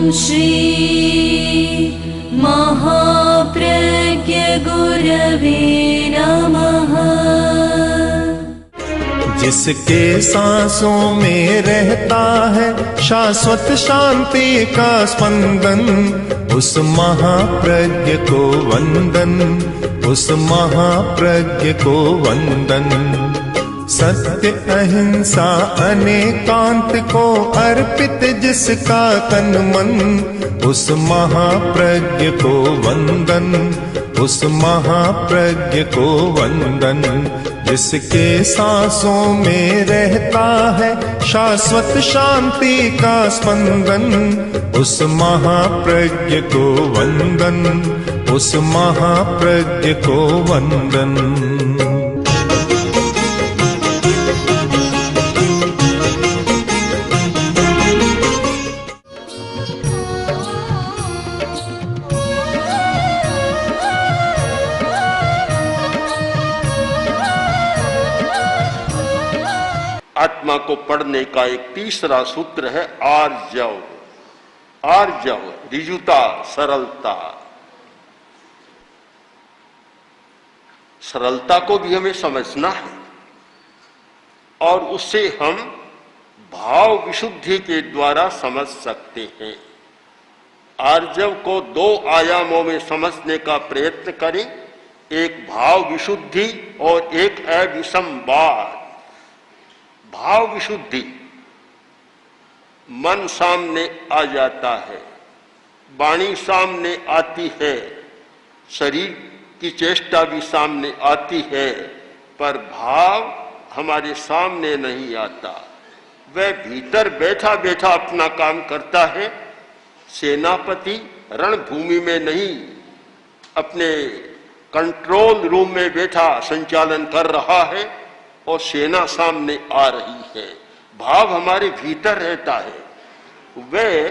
श्री महाप्रज्ञ गुरवे नमः। जिसके सांसों में रहता है शाश्वत शांति का स्पंदन, उस महाप्रज्ञ को वंदन, उस महाप्रज्ञ को वंदन। सत्य अहिंसा अनेकांत को अर्पित जिसका तन मन, उस महाप्रज्ञ को वंदन, उस महाप्रज्ञ को वंदन। जिसके सांसों में रहता है शाश्वत शांति का स्पंदन, उस महाप्रज्ञ को वंदन, उस महाप्रज्ञ को वंदन। आत्मा को पढ़ने का एक तीसरा सूत्र है आर्जव। आर्जव ऋजुता, सरलता। सरलता को भी हमें समझना है और उससे हम भाव विशुद्धि के द्वारा समझ सकते हैं। आर्जव को दो आयामों में समझने का प्रयत्न करें, एक भाव विशुद्धि और एक अविसंवाद। भाव विशुद्धि, मन सामने आ जाता है, वाणी सामने आती है, शरीर की चेष्टा भी सामने आती है, पर भाव हमारे सामने नहीं आता। वह भीतर बैठा बैठा अपना काम करता है। सेनापति रणभूमि में नहीं, अपने कंट्रोल रूम में बैठा संचालन कर रहा है और सेना सामने आ रही है। भाव हमारे भीतर रहता है। वह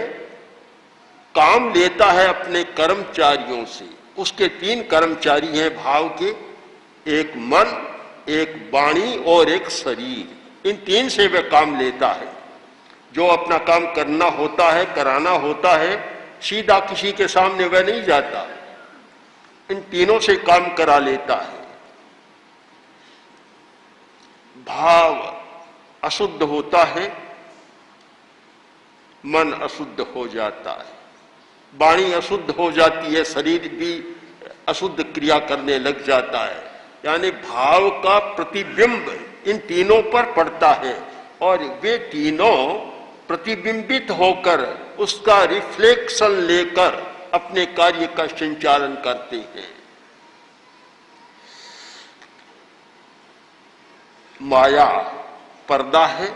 काम लेता है अपने कर्मचारियों से। उसके तीन कर्मचारी हैं भाव के, एक मन, एक वाणी और एक शरीर। इन तीन से वह काम लेता है। जो अपना काम करना होता है, कराना होता है, सीधा किसी के सामने वह नहीं जाता, इन तीनों से काम करा लेता है। भाव अशुद्ध होता है, मन अशुद्ध हो जाता है, वाणी अशुद्ध हो जाती है, शरीर भी अशुद्ध क्रिया करने लग जाता है। यानी भाव का प्रतिबिंब इन तीनों पर पड़ता है और वे तीनों प्रतिबिंबित होकर उसका रिफ्लेक्शन लेकर अपने कार्य का संचालन करते हैं। माया पर्दा है,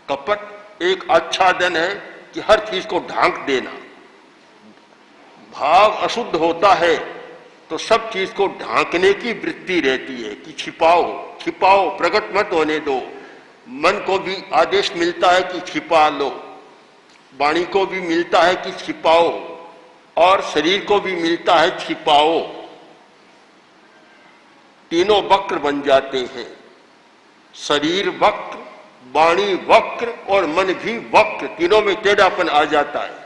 कपट एक आच्छादन है कि हर चीज को ढांक देना। भाव अशुद्ध होता है तो सब चीज को ढांकने की वृत्ति रहती है कि छिपाओ छिपाओ, प्रकट मत होने दो। मन को भी आदेश मिलता है कि छिपा लो, वाणी को भी मिलता है कि छिपाओ और शरीर को भी मिलता है छिपाओ। तीनों वक्र बन जाते हैं, शरीर वक्र, वाणी वक्र और मन भी वक्र। तीनों में टेढ़ापन आ जाता है।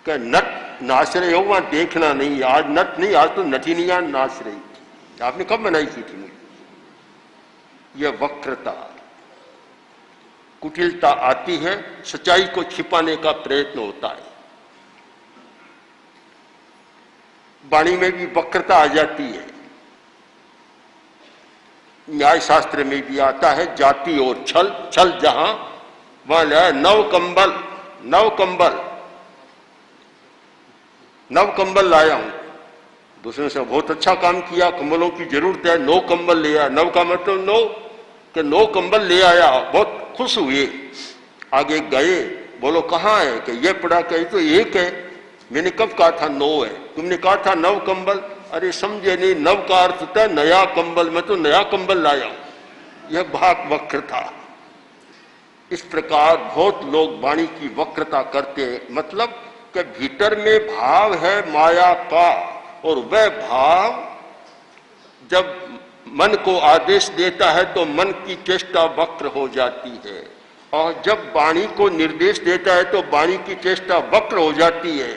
क्या नट नाच रहे हो, वहां देखना नहीं। आज नट नहीं, आज तो नटिनियां नाच रही थी। आपने कब बनाई थी मुझे? यह वक्रता, कुटिलता आती है, सच्चाई को छिपाने का प्रयत्न होता है। वाणी में भी वक्रता आ जाती है। न्याय शास्त्र में भी आता है जाति और छल। छल जहां वहां नव कंबल, नव कंबल, नव कंबल लाया हूं। दूसरे से बहुत अच्छा काम किया, कंबलों की जरूरत है, 9 कंबल ले आया। नव का मतलब 9 कि 9 कंबल ले आया। बहुत खुश हुए, आगे गए, बोलो कहाँ है? कि ये पड़ा, कही तो एक है। मैंने कब कहा था 9 है? तुमने कहा था 9 कंबल। अरे समझे नहीं, नव का अर्थ होता है नया कंबल। मैं तो नया कंबल लाया हूं। यह भाग वक्र था। इस प्रकार बहुत लोग वाणी की वक्रता करते हैं। मतलब कि भीतर में भाव है माया का, और वह भाव जब मन को आदेश देता है तो मन की चेष्टा वक्र हो जाती है और जब वाणी को निर्देश देता है तो वाणी की चेष्टा वक्र हो जाती है,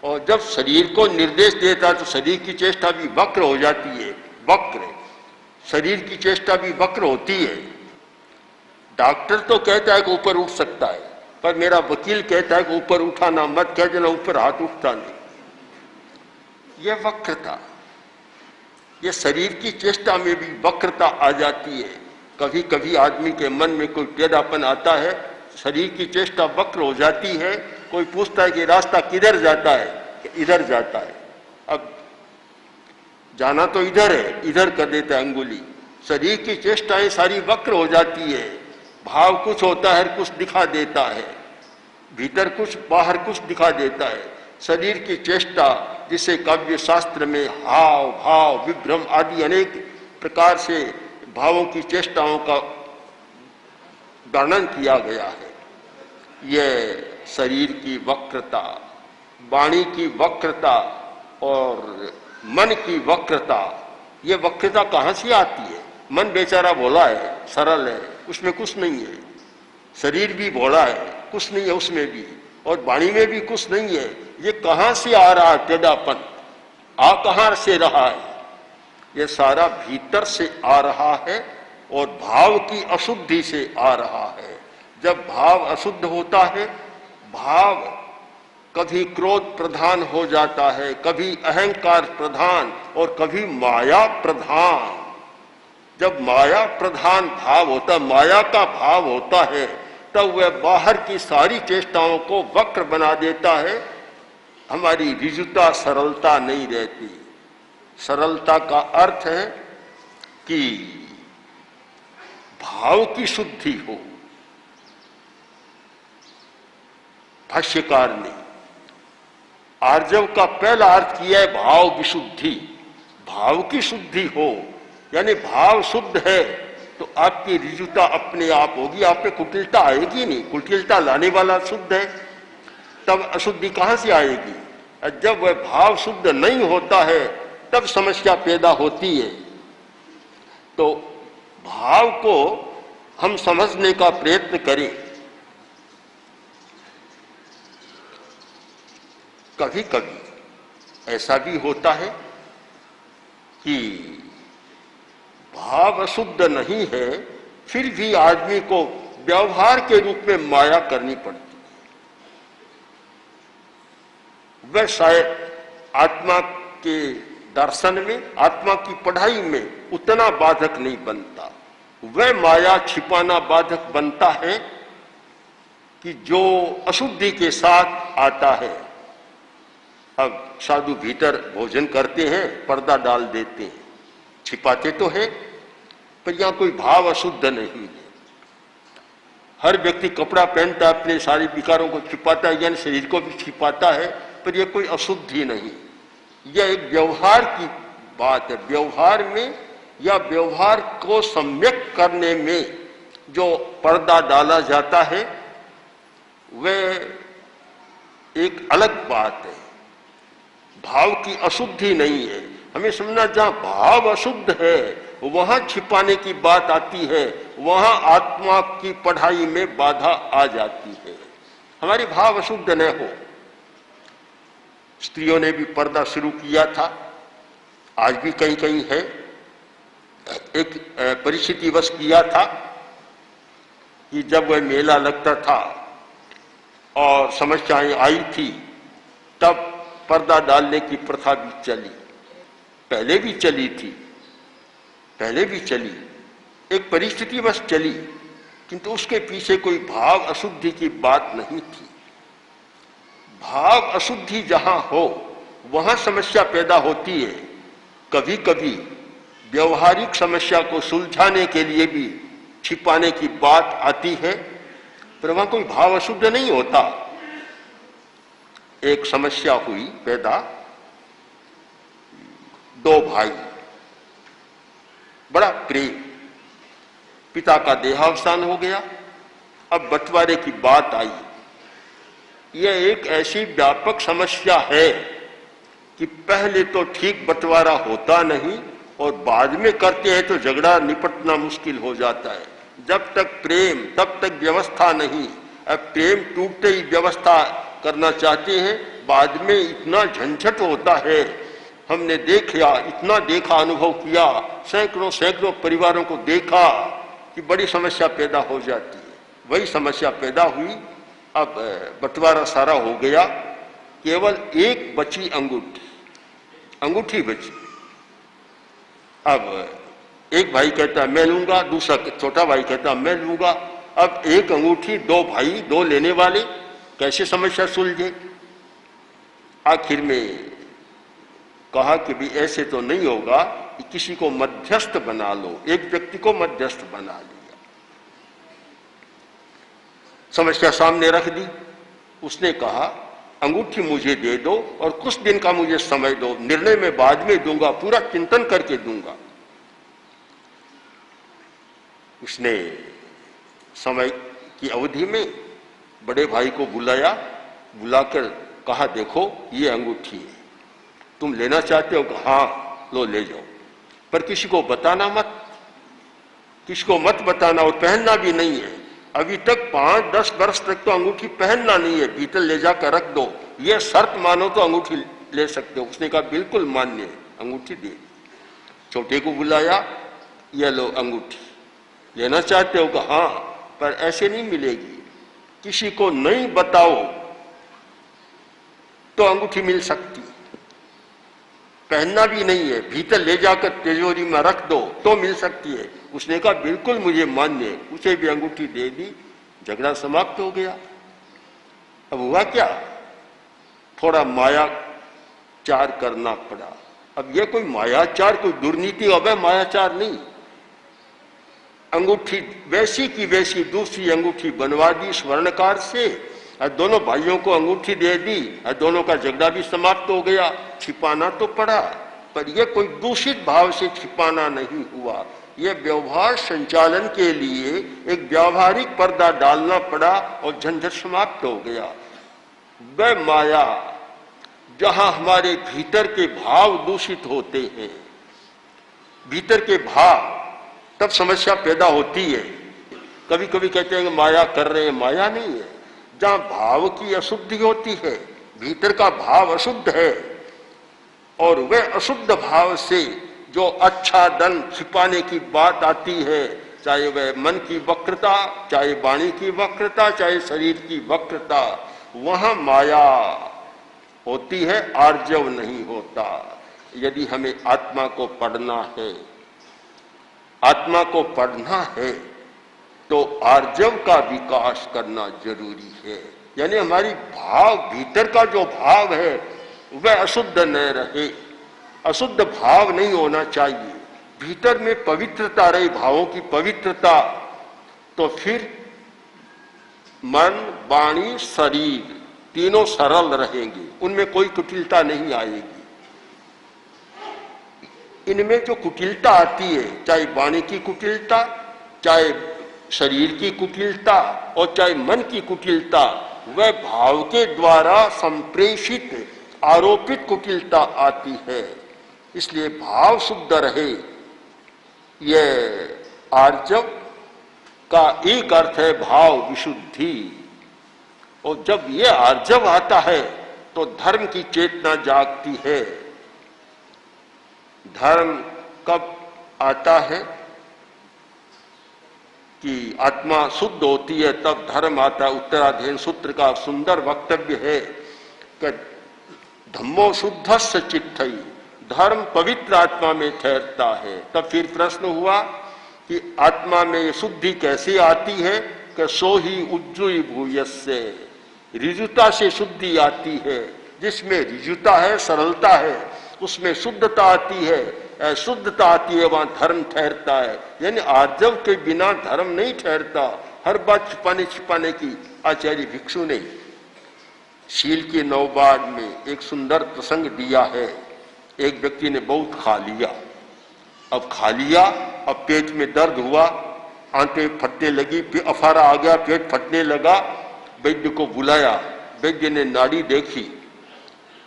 और जब शरीर को निर्देश देता है तो शरीर की चेष्टा भी वक्र हो जाती है। वक्र, शरीर की चेष्टा भी वक्र होती है। डॉक्टर तो कहता है कि ऊपर उठ सकता है, पर मेरा वकील कहता है कि ऊपर उठाना मत, कह देना ऊपर हाथ उठता नहीं। यह वक्रता, यह शरीर की चेष्टा में भी वक्रता आ जाती है। कभी कभी आदमी के मन में कोई टेढ़ापन आता है, शरीर की चेष्टा वक्र हो जाती है। कोई पूछता है कि रास्ता किधर जाता है, कि इधर जाता है। अब जाना तो इधर है, इधर कर देता है अंगुली। शरीर की चेष्टाएं सारी वक्र हो जाती है। भाव कुछ होता है, कुछ दिखा देता है, भीतर कुछ बाहर कुछ दिखा देता है। शरीर की चेष्टा, जिसे काव्य शास्त्र में हाव भाव विभ्रम आदि अनेक प्रकार से भावों की चेष्टाओं का वर्णन किया गया है। यह शरीर की वक्रता, वाणी की वक्रता और मन की वक्रता, ये वक्रता कहाँ से आती है? मन बेचारा भोला है, सरल है, उसमें कुछ नहीं है। शरीर भी भोला है, कुछ नहीं है उसमें भी, और वाणी में भी कुछ नहीं है। ये कहाँ से आ रहा है टेढ़ापन? आ कहाँ से रहा है? ये सारा भीतर से आ रहा है और भाव की अशुद्धि से आ रहा है। जब भाव अशुद्ध होता है, भाव कभी क्रोध प्रधान हो जाता है, कभी अहंकार प्रधान और कभी माया प्रधान। जब माया प्रधान भाव होता, माया का भाव होता है, तब वह बाहर की सारी चेष्टाओं को वक्र बना देता है। हमारी ऋजुता, सरलता नहीं रहती। सरलता का अर्थ है कि भाव की शुद्धि हो। भाष्यकार ने आर्जव का पहला अर्थ किया है भाव विशुद्धि। भाव की शुद्धि हो, यानी भाव शुद्ध है तो आपकी ऋजुता अपने आप होगी, आप में कुटिलता आएगी नहीं। कुटिलता लाने वाला शुद्ध है, तब अशुद्धि कहां से आएगी? जब वह भाव शुद्ध नहीं होता है तब समस्या पैदा होती है। तो भाव को हम समझने का प्रयत्न करें। कभी कभी ऐसा भी होता है कि भाव अशुद्ध नहीं है, फिर भी आदमी को व्यवहार के रूप में माया करनी पड़ती है। वह शायद आत्मा के दर्शन में, आत्मा की पढ़ाई में उतना बाधक नहीं बनता। वह माया छिपाना बाधक बनता है कि जो अशुद्धि के साथ आता है। अब साधु भीतर भोजन करते हैं, पर्दा डाल देते हैं, छिपाते तो है, पर यहां कोई भाव अशुद्ध नहीं है। हर व्यक्ति कपड़ा पहनता है, अपने सारे विकारों को छिपाता है, यानी शरीर को भी छिपाता है, पर यह कोई अशुद्धि नहीं। यह एक व्यवहार की बात है। व्यवहार में या व्यवहार को सम्यक करने में जो पर्दा डाला जाता है वह एक अलग बात है। भाव की अशुद्धि नहीं है। हमें समझना, जहां भाव अशुद्ध है वहां छिपाने की बात आती है, वहां आत्मा की पढ़ाई में बाधा आ जाती है। हमारे भाव अशुद्ध न हो। स्त्रियों ने भी पर्दा शुरू किया था, आज भी कहीं कहीं है। एक परिस्थितिवश किया था कि जब वह मेला लगता था और समस्याएं आई थी, तब पर्दा डालने की प्रथा भी चली। पहले भी चली थी, पहले भी चली, एक परिस्थितिवश चली, किंतु उसके पीछे कोई भाव अशुद्धि की बात नहीं थी। भाव अशुद्धि जहां हो वहां समस्या पैदा होती है। कभी कभी व्यवहारिक समस्या को सुलझाने के लिए भी छिपाने की बात आती है, पर वहां कोई भाव अशुद्ध नहीं होता। एक समस्या हुई पैदा, दो भाई, बड़ा प्रेम, पिता का देहावसान हो गया, अब बंटवारे की बात आई। यह एक ऐसी व्यापक समस्या है कि पहले तो ठीक बंटवारा होता नहीं और बाद में करते हैं तो झगड़ा निपटना मुश्किल हो जाता है। जब तक प्रेम तब तक व्यवस्था नहीं। अब प्रेम टूटते ही व्यवस्था करना चाहते हैं, बाद में इतना झंझट होता है। हमने देखा, इतना देखा, अनुभव किया, सैकड़ों सैकड़ों परिवारों को देखा कि बड़ी समस्या पैदा हो जाती है। वही समस्या पैदा हुई। अब बंटवारा सारा हो गया, केवल एक बची अंगूठी बची। अब एक भाई कहता है मैं लूंगा, दूसरा छोटा भाई कहता है मैं लूंगा। अब एक अंगूठी, दो भाई, दो लेने वाले, कैसे समस्या सुलझे? आखिर में कहा कि भी ऐसे तो नहीं होगा, कि किसी को मध्यस्थ बना लो। एक व्यक्ति को मध्यस्थ बना लिया, समस्या सामने रख दी। उसने कहा अंगूठी मुझे दे दो और कुछ दिन का मुझे समय दो, निर्णय मैं बाद में दूंगा, पूरा चिंतन करके दूंगा। उसने समय की अवधि में बड़े भाई को बुलाया, बुलाकर कहा देखो ये अंगूठी है, तुम लेना चाहते हो? हाँ लो ले जाओ, पर किसी को बताना मत, किसी को मत बताना, और पहनना भी नहीं है। अभी तक 5-10 वर्ष तक तो अंगूठी पहनना नहीं है, भीतर ले जाकर रख दो, ये शर्त मानो तो अंगूठी ले सकते हो। उसने कहा बिल्कुल मान्य है, अंगूठी दे दी। छोटे को बुलाया, ये लो अंगूठी, लेना चाहते हो? कहा हाँ, पर ऐसे नहीं मिलेगी, किसी को नहीं बताओ तो अंगूठी मिल सकती, पहनना भी नहीं है, भीतर ले जाकर तिजोरी में रख दो तो मिल सकती है। उसने कहा बिल्कुल मुझे मान्य है, उसे भी अंगूठी दे दी, झगड़ा समाप्त हो गया। अब हुआ क्या, थोड़ा मायाचार करना पड़ा। अब ये कोई मायाचार, कोई दुर्नीति, अब मायाचार नहीं, अंगूठी वैसी की वैसी दूसरी अंगूठी बनवा दी स्वर्णकार से, और दोनों भाइयों को अंगूठी दे दी, और दोनों का झगड़ा भी समाप्त हो गया। छिपाना तो पड़ा, पर यह कोई दूषित भाव से छिपाना नहीं हुआ, यह व्यवहार संचालन के लिए एक व्यावहारिक पर्दा डालना पड़ा और झंझट समाप्त हो गया। वह माया जहां हमारे भीतर के भाव दूषित होते हैं, भीतर के भाव, तब समस्या पैदा होती है। कभी कभी कहते हैं कि माया कर रहे हैं, माया नहीं है। जहां भाव की अशुद्धि होती है, भीतर का भाव अशुद्ध है, और वह अशुद्ध भाव से जो आच्छादन छिपाने की बात आती है, चाहे वह मन की वक्रता, चाहे वाणी की वक्रता, चाहे शरीर की वक्रता, वहां माया होती है, आर्जव नहीं होता। यदि हमें आत्मा को पढ़ना है, आत्मा को पढ़ना है, तो आर्जव का विकास करना जरूरी है। यानी हमारी भाव, भीतर का जो भाव है वह अशुद्ध न रहे, अशुद्ध भाव नहीं होना चाहिए, भीतर में पवित्रता रहे, भावों की पवित्रता, तो फिर मन, वाणी, शरीर तीनों सरल रहेंगे, उनमें कोई कुटिलता नहीं आएगी। इनमें जो कुटिलता आती है, चाहे वाणी की कुटिलता, चाहे शरीर की कुटिलता और चाहे मन की कुटिलता, वह भाव के द्वारा संप्रेषित आरोपित कुटिलता आती है। इसलिए भाव शुद्ध रहे, यह आर्जव का एक अर्थ है भाव विशुद्धि। और जब यह आर्जव आता है तो धर्म की चेतना जागती है। धर्म कब आता है कि आत्मा शुद्ध होती है, तब धर्म आता है। उत्तराधीन सूत्र का सुंदर वक्तव्य है कि धम्मो शुद्धस्य चित्तई, धर्म पवित्र आत्मा में ठहरता है। तब फिर प्रश्न हुआ कि आत्मा में शुद्धि कैसे आती है, कि सो ही उज्जुई भूयस्य, ऋजुता से शुद्धि आती है। जिसमें ऋजुता है, सरलता है, उसमें शुद्धता आती है, शुद्धता आती है, वहां धर्म ठहरता है। यानी आर्जव के बिना धर्म नहीं ठहरता। हर बात छिपाने की आचार्य भिक्षु ने शील के नवबाद में एक सुंदर प्रसंग दिया है। एक व्यक्ति ने बहुत खा लिया, अब खा लिया, अब पेट में दर्द हुआ, आंतें फटने लगी, अफारा आ गया, पेट फटने लगा। वैद्य को बुलाया, वैद्य ने नाड़ी देखी,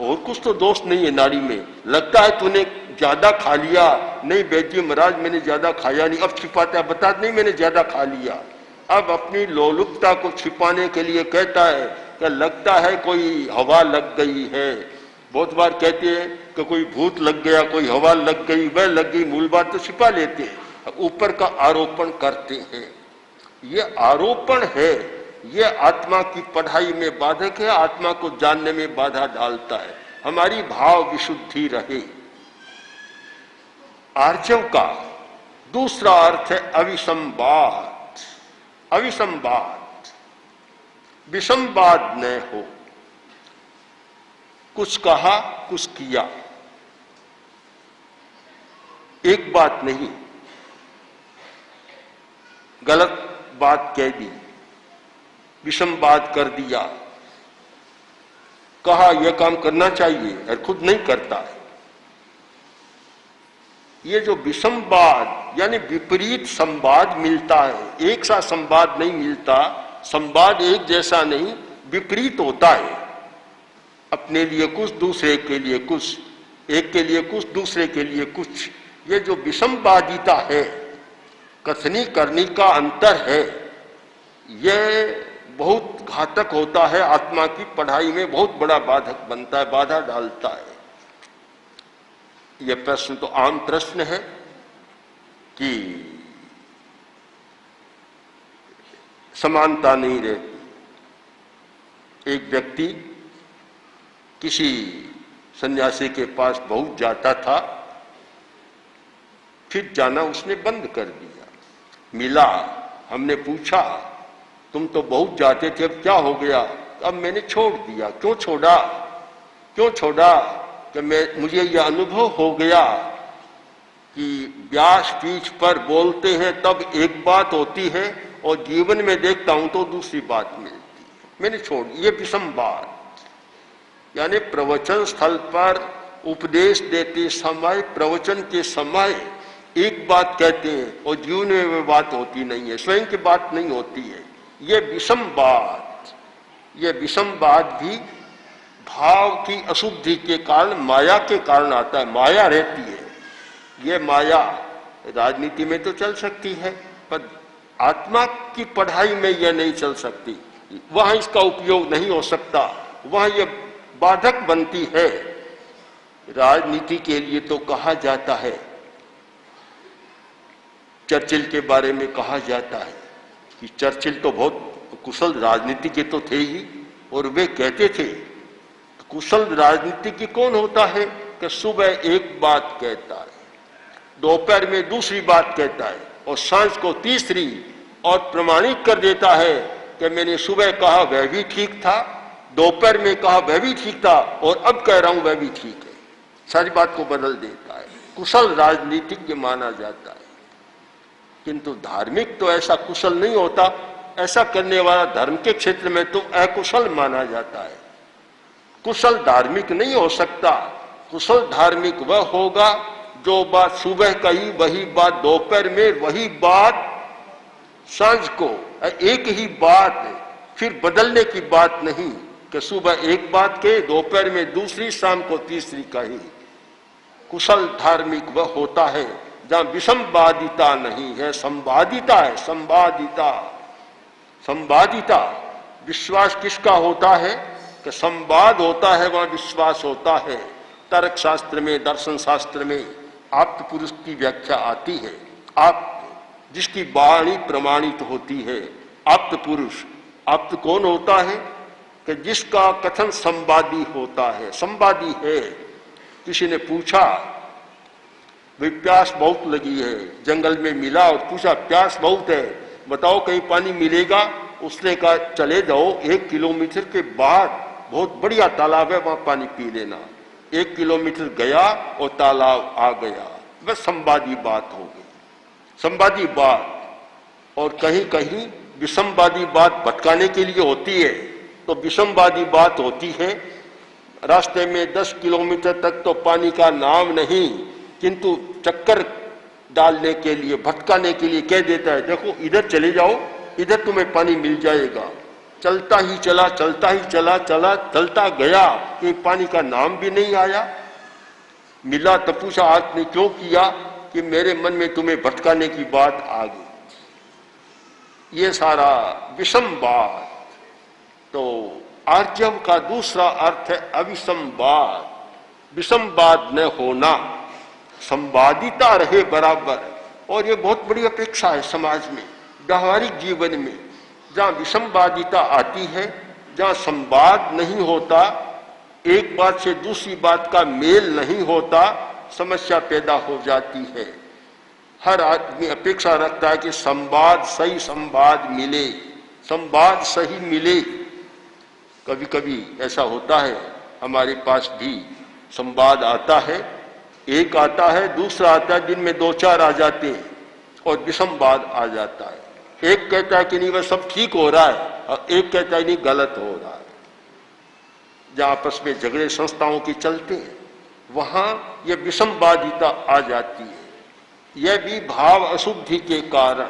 और कुछ तो दोष नहीं है नाड़ी में। लगता है तूने ज्यादा खा लिया, नहीं बेटी महाराज मैंने ज्यादा खाया नहीं। अब छिपाता है, बता नहीं मैंने ज्यादा खा लिया। अब अपनी लोलुपता को छिपाने के लिए कहता है कि लगता है कोई हवा लग गई है। बहुत बार कहते हैं कि कोई भूत लग गया, कोई हवा लग गई, वह लग गई, मूल बात तो छिपा लेते हैं, ऊपर का आरोपण करते हैं। ये आरोपण है, ये आत्मा की पढ़ाई में बाधक है, आत्मा को जानने में बाधा डालता है। हमारी भाव विशुद्धि रहे। आर्जव का दूसरा अर्थ है अविसंवाद। अविसंवाद, विसंवाद न हो, कुछ कहा कुछ किया, एक बात नहीं, गलत बात कह दी, विसंवाद कर दिया, कहा यह काम करना चाहिए और खुद नहीं करता है। ये जो विसंवाद यानी विपरीत संवाद मिलता है, एक सा संवाद नहीं मिलता, संवाद एक जैसा नहीं, विपरीत होता है। अपने लिए कुछ, दूसरे के लिए कुछ, एक के लिए कुछ, दूसरे के लिए कुछ। ये जो विसंवादिता है, कथनी करनी का अंतर है, यह बहुत घातक होता है, आत्मा की पढ़ाई में बहुत बड़ा बाधक बनता है, बाधा डालता है। यह प्रश्न तो आम प्रश्न है कि समानता नहीं रहती। एक व्यक्ति किसी सन्यासी के पास बहुत जाता था, फिर जाना उसने बंद कर दिया। मिला, हमने पूछा तुम तो बहुत जाते थे, अब क्या हो गया? अब मैंने छोड़ दिया। क्यों छोड़ा? क्यों छोड़ा? कि मुझे यह अनुभव हो गया कि व्यास पीठ पर बोलते हैं तब एक बात होती है और जीवन में देखता हूं तो दूसरी बात मिलती है। मैंने छोड़, ये विसंवाद यानी प्रवचन स्थल पर उपदेश देते समय, प्रवचन के समय एक बात कहते हैं और जीवन में वह बात होती नहीं है, स्वयं की बात नहीं होती है। ये विसंवाद, ये विसंवाद भी भाव की अशुद्धि के कारण, माया के कारण आता है। माया रहती है, ये माया राजनीति में तो चल सकती है, पर आत्मा की पढ़ाई में यह नहीं चल सकती। वहां इसका उपयोग नहीं हो सकता, वहां यह बाधक बनती है। राजनीति के लिए तो कहा जाता है, चर्चिल के बारे में कहा जाता है कि चर्चिल तो बहुत कुशल राजनीति के तो थे ही, और वे कहते थे कुशल राजनीतिज्ञ कौन होता है कि सुबह एक बात कहता है, दोपहर में दूसरी बात कहता है और सांझ को तीसरी, और प्रमाणित कर देता है कि मैंने सुबह कहा वह भी ठीक था, दोपहर में कहा वह भी ठीक था और अब कह रहा हूं वह भी ठीक है। सारी बात को बदल देता है, कुशल राजनीतिज्ञ माना जाता है। किंतु धार्मिक तो ऐसा कुशल नहीं होता, ऐसा करने वाला धर्म के क्षेत्र में तो अकुशल माना जाता है। कुशल धार्मिक नहीं हो सकता। कुशल धार्मिक वह होगा जो बात सुबह कही वही बात दोपहर में, वही बात सांझ को, एक ही बात, फिर बदलने की बात नहीं कि सुबह एक बात कहे, दोपहर में दूसरी, शाम को तीसरी कही। कुशल धार्मिक वह होता है जहां विसंवादिता नहीं है, संवादिता है। संवादिता, संवादिता। विश्वास किसका होता है कि संवाद होता है, वहां विश्वास होता है। तर्क शास्त्र में, दर्शन शास्त्र में आप्त पुरुष की व्याख्या आती है। आप्त, जिसकी वाणी प्रमाणित होती है, आप्त पुरुष। आप्त कौन होता है कि जिसका कथन संवादी होता है, संवादी है। किसी ने पूछा भाई प्यास बहुत लगी है, जंगल में मिला और पूछा प्यास बहुत है, बताओ कहीं पानी मिलेगा? उसने कहा चले जाओ 1 किलोमीटर के बाद बहुत बढ़िया तालाब है, वहां पानी पी लेना। 1 किलोमीटर गया और तालाब आ गया। बस संवादी बात हो गई, संवादी बात। और कहीं कहीं विसंवादी बात भटकाने के लिए होती है, तो विसंवादी बात होती है रास्ते में 10 किलोमीटर तक तो पानी का नाम नहीं, किंतु चक्कर डालने के लिए, भटकाने के लिए कह देता है देखो इधर चले जाओ, इधर तुम्हें पानी मिल जाएगा। चलता ही चला, चलता ही चलता गया, कि पानी का नाम भी नहीं आया। मिला तो पूछा आपने क्यों किया, कि मेरे मन में तुम्हें भटकाने की बात आ गई। ये सारा विसंवाद। तो आर्जव का दूसरा अर्थ है अविसंवाद। विसंवाद न होना, संवादिता रहे बराबर। और ये बहुत बड़ी अपेक्षा है समाज में, व्यवहारिक जीवन में। जहाँ विसंवादिता आती है, जहाँ संवाद नहीं होता, एक बात से दूसरी बात का मेल नहीं होता, समस्या पैदा हो जाती है। हर आदमी अपेक्षा रखता है कि संवाद, सही संवाद मिले, संवाद सही मिले। कभी कभी ऐसा होता है, हमारे पास भी संवाद आता है, एक आता है, दूसरा आता है, दिन में 2-4 आ जाते हैं और विसंवाद आ जाता है। एक कहता है कि नहीं वह सब ठीक हो रहा है, और एक कहता है नहीं गलत हो रहा है। जहाँ आपस में झगड़े संस्थाओं के चलते हैं, वहाँ यह विसंवादिता आ जाती है। यह भी भाव अशुद्धि के कारण।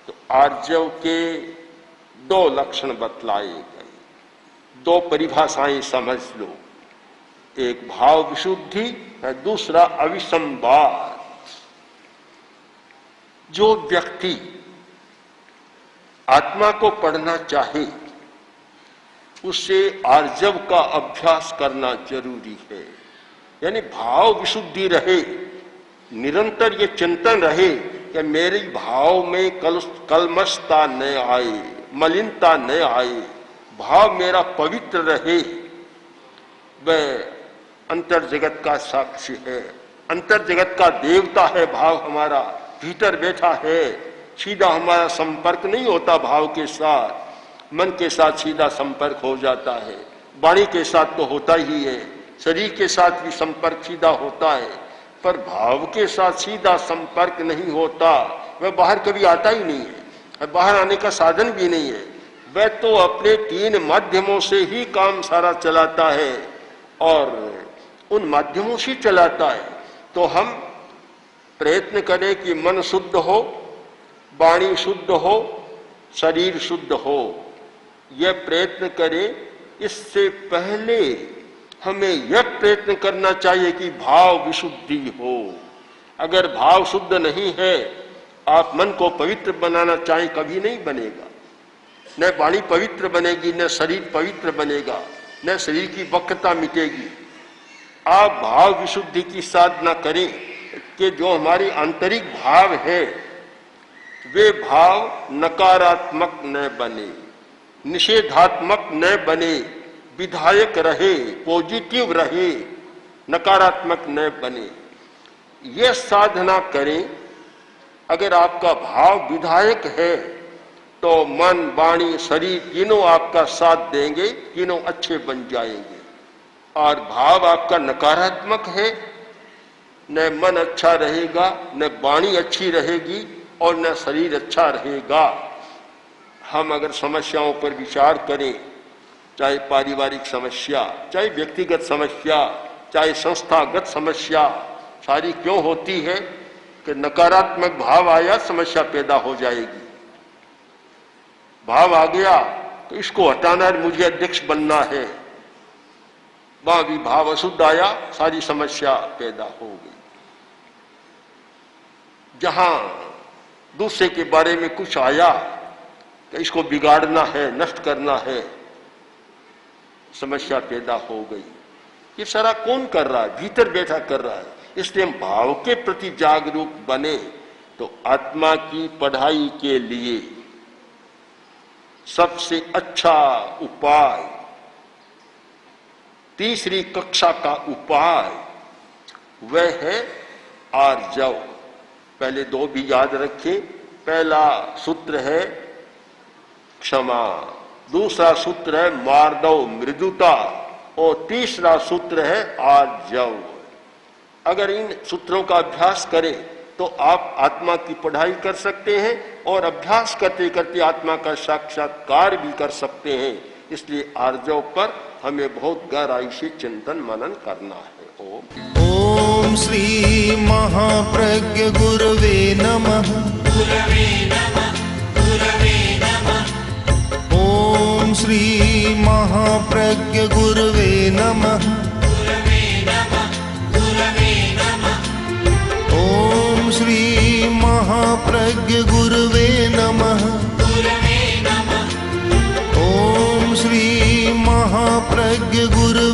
तो आर्जव के 2 लक्षण बतलाए गए, 2 परिभाषाएं समझ लो। एक भाव विशुद्धि है, दूसरा अविसंवाद। जो व्यक्ति आत्मा को पढ़ना चाहे, उससे आर्जव का अभ्यास करना जरूरी है। यानी भाव विशुद्धि रहे, निरंतर ये चिंतन रहे कि मेरे भाव में कलमशता न आए, मलिनता न आए, भाव मेरा पवित्र रहे। वह अंतर जगत का साक्षी है, अंतर जगत का देवता है भाव हमारा, भीतर बैठा है। सीधा हमारा संपर्क नहीं होता भाव के साथ, मन के साथ सीधा संपर्क हो जाता है, वाणी के साथ तो होता ही है, शरीर के साथ भी संपर्क सीधा होता है, पर भाव के साथ सीधा संपर्क नहीं होता। वह बाहर कभी आता ही नहीं है, बाहर आने का साधन भी नहीं है। वह तो अपने 3 माध्यमों से ही काम सारा चलाता है, और उन माध्यमों से चलाता है। तो हम प्रयत्न करें कि मन शुद्ध हो, वाणी शुद्ध हो, शरीर शुद्ध हो, यह प्रयत्न करें। इससे पहले हमें यह प्रयत्न करना चाहिए कि भाव विशुद्धि हो। अगर भाव शुद्ध नहीं है, आप मन को पवित्र बनाना चाहें, कभी नहीं बनेगा। न वाणी पवित्र बनेगी, न शरीर पवित्र बनेगा, न शरीर की वक्रता मिटेगी। आप भाव विशुद्धि की साधना करें कि जो हमारी आंतरिक भाव है, वे भाव नकारात्मक न बने, निषेधात्मक न बने, विधायक रहे, पॉजिटिव रहे, नकारात्मक न बने। यह साधना करें। अगर आपका भाव विधायक है तो मन, वाणी, शरीर तीनों आपका साथ देंगे, तीनों अच्छे बन जाएंगे। और भाव आपका नकारात्मक है, न मन अच्छा रहेगा, न वाणी अच्छी रहेगी, और न शरीर अच्छा रहेगा। हम अगर समस्याओं पर विचार करें, चाहे पारिवारिक समस्या, चाहे व्यक्तिगत समस्या, चाहे संस्थागत समस्या, सारी क्यों होती है कि नकारात्मक भाव आया, समस्या पैदा हो जाएगी। भाव आ गया तो इसको हटाना है, मुझे अध्यक्ष बनना है, वहां भी भाव अशुद्ध आया, सारी समस्या पैदा हो गई। जहां दूसरे के बारे में कुछ आया कि इसको बिगाड़ना है, नष्ट करना है, समस्या पैदा हो गई। ये सारा कौन कर रहा है? भीतर बैठा कर रहा है। इसलिए हम भाव के प्रति जागरूक बने तो आत्मा की पढ़ाई के लिए सबसे अच्छा उपाय, तीसरी कक्षा का उपाय, वह है आर्जव। पहले 2 भी याद रखें। पहला सूत्र है क्षमा, दूसरा सूत्र है मार्दव, मृदुता, और तीसरा सूत्र है आर्जव। अगर इन सूत्रों का अभ्यास करें तो आप आत्मा की पढ़ाई कर सकते हैं, और अभ्यास करते करते आत्मा का साक्षात्कार भी कर सकते हैं। इसलिए आर्जव पर हमें बहुत गहराई से चिंतन मनन करना है। ओम श्री महाप्रज्ञ गुरवे नमः। गुरवे नमः, गुरवे नमः। ओम श्री महाप्रज्ञ गुरवे नमः। ओम श्री महाप्रज्ञ गुरवे नमः। ओम श्री महाप्रज्ञ गुरवे